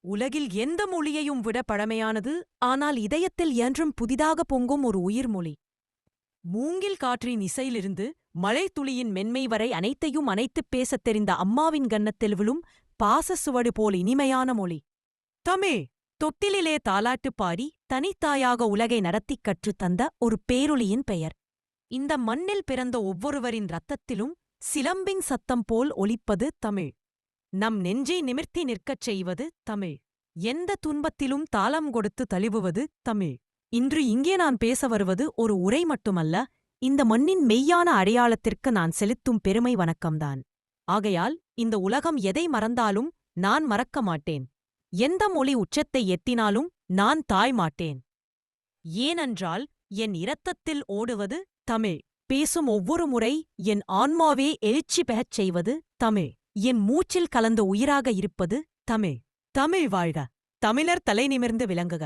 உலகில் எந்த மொழியையும் விட பழமையானது, ஆனால் இதயத்தில் என்றும் புதிதாக பொங்கும் ஒரு உயிர்மொழி. மூங்கில் காற்றின் இசையிலிருந்து மழைத்துளியின் மென்மை வரை அனைத்தையும் அனைத்துப் பேசத் தெரிந்த அம்மாவின் கன்னத்தில் விழும் பாசச் சுவடு போல் இனிமையான மொழி தமிழ். தொட்டிலிலே தாலாட்டுப் பாடி தனித்தாயாக உலகை நடத்திக் கற்றுத் தந்த ஒரு பேரொளியின் பெயர். இந்த மண்ணில் பிறந்த ஒவ்வொருவரின் இரத்தத்திலும் சிலம்பின் சத்தம் போல் ஒலிப்பது தமிழ். நம் நெஞ்சை நிமிர்த்தி நிற்கச் செய்வது தமிழ். எந்த துன்பத்திலும் தாளம் கொடுத்து தழுவுவது தமிழ். இன்று இங்கே நான் பேச வருவது ஒரு உரை மட்டுமல்ல, இந்த மண்ணின் மெய்யான அடையாளத்திற்கு நான் செலுத்தும் பெருமை வணக்கம்தான். ஆகையால் இந்த உலகம் எதை மறந்தாலும் நான் மறக்க மாட்டேன். எந்த மொழி உச்சத்தை எத்தினாலும் நான் தாழ் மாட்டேன். ஏனென்றால் என் இரத்தத்தில் ஓடுவது தமிழ். பேசும் ஒவ்வொரு முறை என் ஆன்மாவே எழுச்சி பெறச் செய்வது தமிழ். என் மூச்சில் கலந்த உயிராக இருப்பது தமிழ். தமிழ் வாழ்க! தமிழர் தலைநிமிர்ந்து விளங்குக!